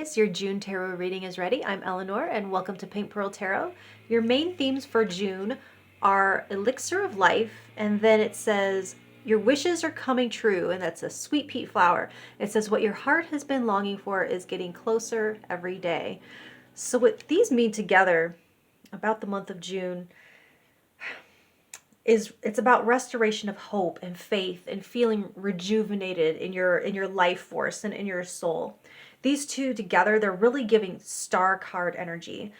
Aquarius, your June tarot reading is ready. I'm Eleanor and welcome to Pink Pearl Tarot. Your main themes for June are Elixir of Life, and then it says your wishes are coming true, and that's a sweet pea flower. It says what your heart has been longing for is getting closer every day. So what these mean together about the month of June is it's about restoration of hope and faith and feeling rejuvenated in your life force and in your soul. These two together, they're really giving star card energy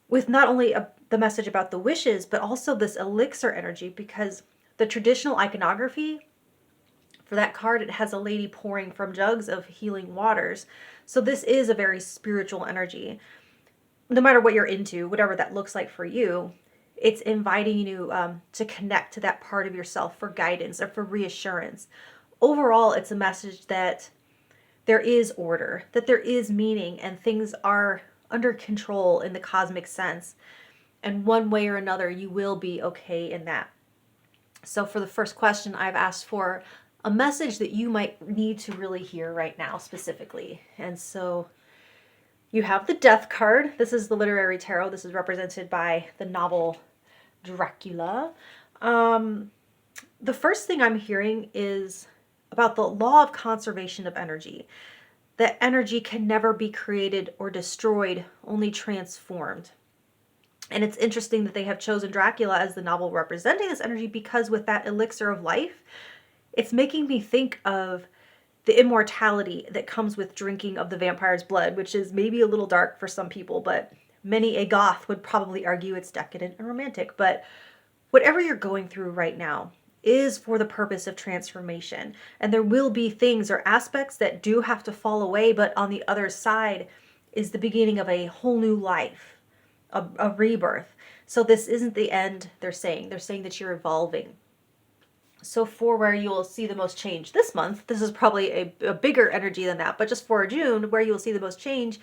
with not only the message about the wishes, but also this elixir energy, because the traditional iconography for that card, it has a lady pouring from jugs of healing waters. So this is a very spiritual energy. No matter what you're into, whatever that looks like for you, it's inviting you to connect to that part of yourself for guidance or for reassurance. Overall, it's a message that there is order, that there is meaning, and things are under control in the cosmic sense. And one way or another, you will be okay in that. So for the first question, I've asked for a message that you might need to really hear right now specifically. And so you have the Death card. This is the literary tarot. This is represented by the novel Dracula. The first thing I'm hearing is about the law of conservation of energy. That energy can never be created or destroyed, only transformed. And it's interesting that they have chosen Dracula as the novel representing this energy, because with that elixir of life, it's making me think of the immortality that comes with drinking of the vampire's blood, which is maybe a little dark for some people, but many a goth would probably argue it's decadent and romantic. But whatever you're going through right now is for the purpose of transformation. And there will be things or aspects that do have to fall away, but on the other side is the beginning of a whole new life, a rebirth. So this isn't the end, they're saying. They're saying that you're evolving. So for where you will see the most change this month, this is probably a bigger energy than that, but just for June, where you will see the most change,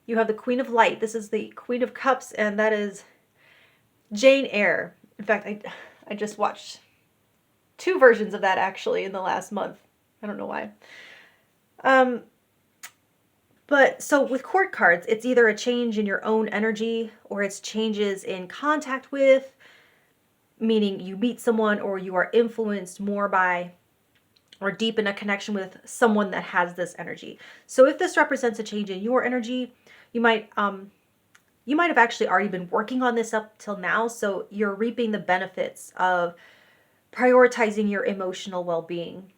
you have the Queen of Light. This is the Queen of Cups, and that is Jane Eyre. In fact, I just watched 2 versions of that actually in the last month. I don't know why. But so with court cards, it's either a change in your own energy or it's changes in contact with, meaning you meet someone or you are influenced more by or deepen a connection with someone that has this energy. So if this represents a change in your energy, you might have actually already been working on this up till now, so you're reaping the benefits of prioritizing your emotional well-being,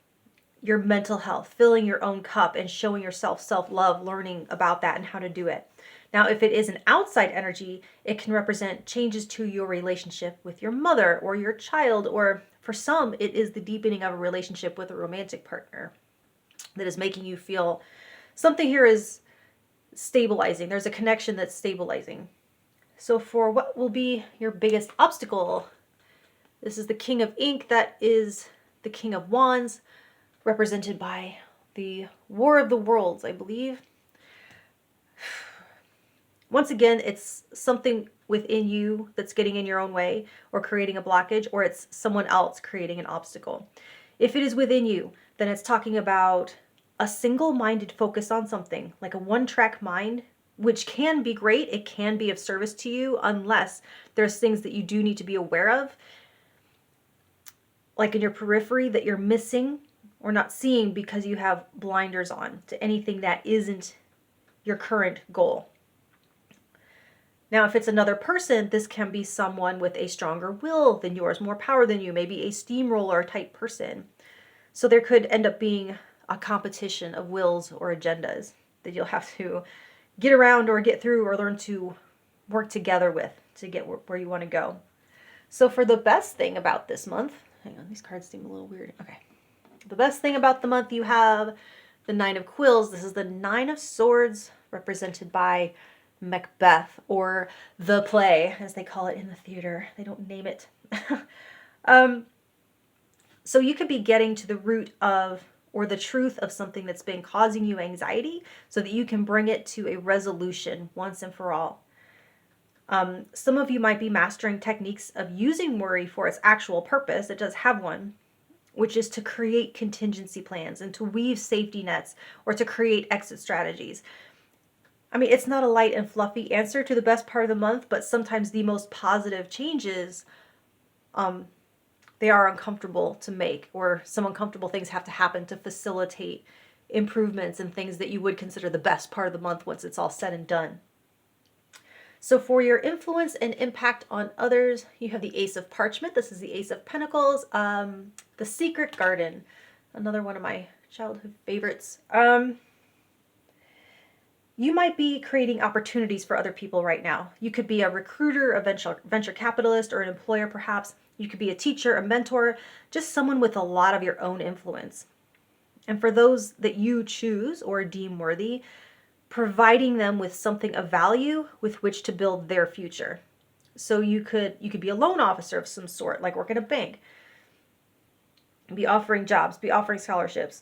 your mental health, filling your own cup and showing yourself self-love, learning about that and how to do it. Now, if it is an outside energy, it can represent changes to your relationship with your mother or your child, or for some, it is the deepening of a relationship with a romantic partner that is making you feel something here is stabilizing. There's a connection that's stabilizing. So for what will be your biggest obstacle, this is the King of Ink. That is the King of Wands, represented by the War of the Worlds, I believe. Once again, it's something within you that's getting in your own way or creating a blockage, or it's someone else creating an obstacle. If it is within you, then it's talking about a single-minded focus on something, like a one-track mind, which can be great. It can be of service to you, unless there's things that you do need to be aware of, like in your periphery, that you're missing or not seeing because you have blinders on to anything that isn't your current goal. Now, if it's another person, this can be someone with a stronger will than yours, more power than you, maybe a steamroller type person. So there could end up being a competition of wills or agendas that you'll have to get around or get through or learn to work together with to get where you want to go. So for the best thing about this month, hang on, these cards seem a little weird. Okay. The best thing about the month, you have the Nine of Quills. This is the Nine of Swords, represented by Macbeth, or the play, as they call it in the theater. They don't name it. So you could be getting to the root of, or the truth of, something that's been causing you anxiety, so that you can bring it to a resolution once and for all. Some of you might be mastering techniques of using worry for its actual purpose. It does have one, which is to create contingency plans and to weave safety nets or to create exit strategies. I mean, it's not a light and fluffy answer to the best part of the month, but sometimes the most positive changes, they are uncomfortable to make, or some uncomfortable things have to happen to facilitate improvements and things that you would consider the best part of the month once it's all said and done. So for your influence and impact on others, you have the Ace of Parchment. This is the Ace of Pentacles. The Secret Garden, another one of my childhood favorites. You might be creating opportunities for other people right now. You could be a recruiter, a venture capitalist, or an employer perhaps. You could be a teacher, a mentor, just someone with a lot of your own influence. And for those that you choose or deem worthy, providing them with something of value with which to build their future. So you could be a loan officer of some sort, like work at a bank, be offering jobs, be offering scholarships.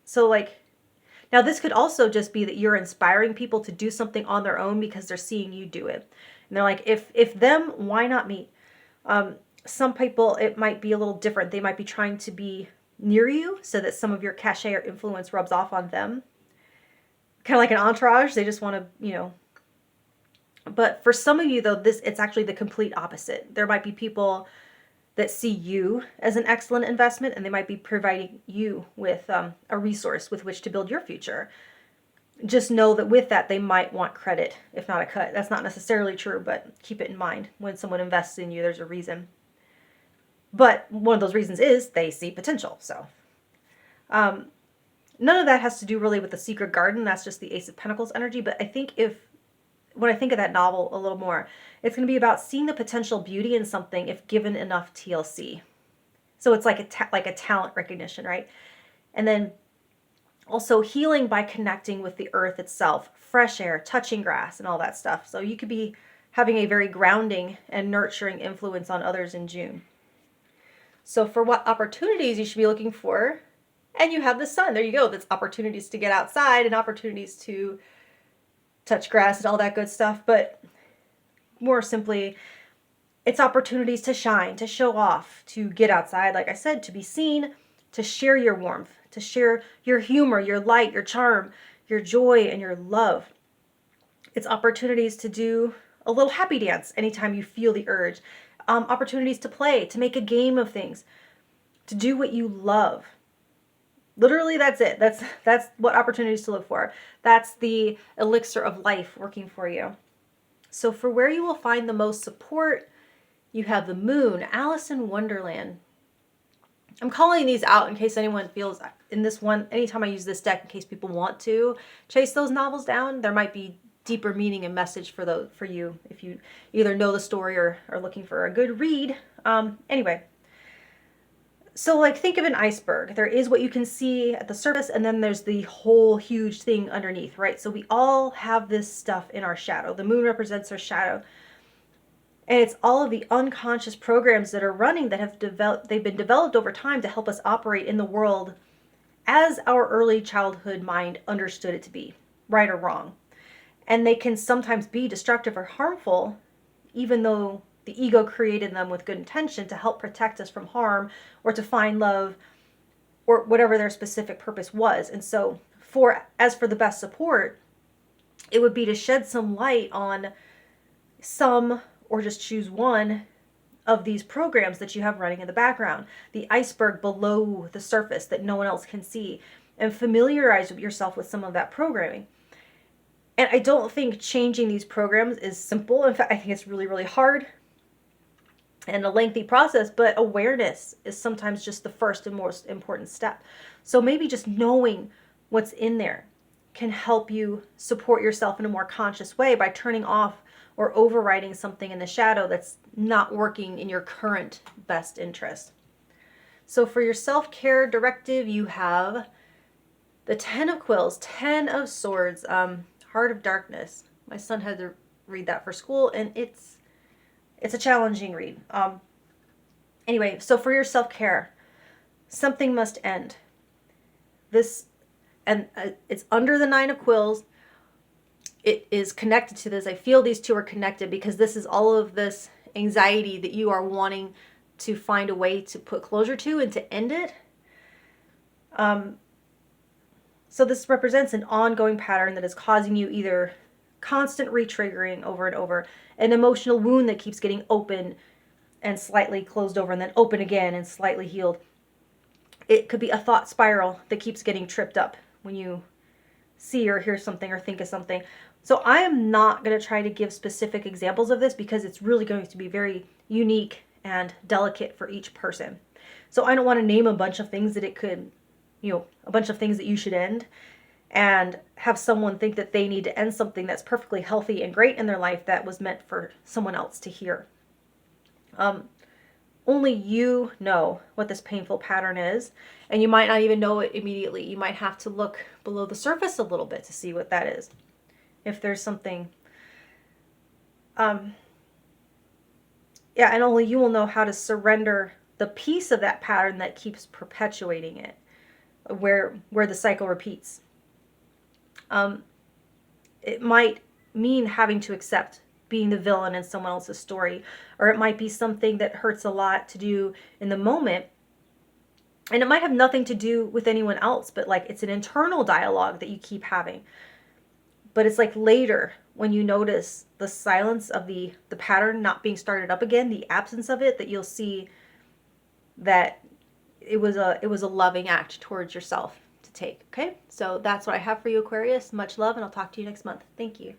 So like, now this could also just be that you're inspiring people to do something on their own because they're seeing you do it. And they're like, if them, why not me? Some people, it might be a little different. They might be trying to be near you so that some of your cachet or influence rubs off on them. Kind of like an entourage. They just want to, But for some of you, though, it's actually the complete opposite. There might be people that see you as an excellent investment, and they might be providing you with a resource with which to build your future. Just know that with that, they might want credit, if not a cut. That's not necessarily true, but keep it in mind. When someone invests in you, there's a reason. But one of those reasons is they see potential. So none of that has to do really with the Secret Garden. That's just the Ace of Pentacles energy. But I think when I think of that novel a little more, it's going to be about seeing the potential beauty in something if given enough TLC. So it's like a talent recognition, right? And then also healing by connecting with the earth itself, fresh air, touching grass, and all that stuff. So you could be having a very grounding and nurturing influence on others in June. So for what opportunities you should be looking for, and you have the sun. There you go. That's opportunities to get outside and opportunities to touch grass and all that good stuff. But more simply, it's opportunities to shine, to show off, to get outside, like I said, to be seen, to share your warmth, to share your humor, your light, your charm, your joy, and your love. It's opportunities to do a little happy dance anytime you feel the urge. Opportunities to play, to make a game of things, to do what you love. Literally, that's it. That's what opportunities to look for. That's the elixir of life working for you. So for where you will find the most support, you have the Moon, Alice in Wonderland. I'm calling these out in case anyone feels in this one, anytime I use this deck, in case people want to chase those novels down, there might be deeper meaning and message for you if you either know the story or are looking for a good read. Anyway. So like think of an iceberg. There is what you can see at the surface, and then there's the whole huge thing underneath, right? So we all have this stuff in our shadow. The moon represents our shadow. And it's all of the unconscious programs that are running that have they've been developed over time to help us operate in the world as our early childhood mind understood it to be, right or wrong. And they can sometimes be destructive or harmful, even though the ego created them with good intention to help protect us from harm or to find love or whatever their specific purpose was. And so as for the best support, it would be to shed some light on some or just choose one of these programs that you have running in the background, the iceberg below the surface that no one else can see, and familiarize yourself with some of that programming. And I don't think changing these programs is simple. In fact, I think it's really, really hard and a lengthy process, but awareness is sometimes just the first and most important step. So maybe just knowing what's in there can help you support yourself in a more conscious way by turning off or overriding something in the shadow that's not working in your current best interest. So for your self-care directive, you have the 10 of Quills, 10 of Swords, Heart of Darkness. My son had to read that for school, and it's a challenging read. Anyway, so for your self-care, something must end. It's under the 9 of Quills. It is connected to this. I feel these two are connected because this is all of this anxiety that you are wanting to find a way to put closure to and to end it. So this represents an ongoing pattern that is causing you either constant retriggering over and over, an emotional wound that keeps getting open and slightly closed over and then open again and slightly healed. It could be a thought spiral that keeps getting tripped up when you see or hear something or think of something. So I am not going to try to give specific examples of this because it's really going to be very unique and delicate for each person. So I don't want to name a bunch of things that it could, a bunch of things that you should end and have someone think that they need to end something that's perfectly healthy and great in their life that was meant for someone else to hear. Only you know what this painful pattern is, and you might not even know it immediately. You might have to look below the surface a little bit to see what that is. If there's something, and only you will know how to surrender the piece of that pattern that keeps perpetuating it, where the cycle repeats. It might mean having to accept being the villain in someone else's story, or it might be something that hurts a lot to do in the moment, and it might have nothing to do with anyone else, but like it's an internal dialogue that you keep having. But it's like later when you notice the silence of the pattern not being started up again, the absence of it, that you'll see that it was a loving act towards yourself to take. Okay, so that's what I have for you, Aquarius. Much love, and I'll talk to you next month. Thank you.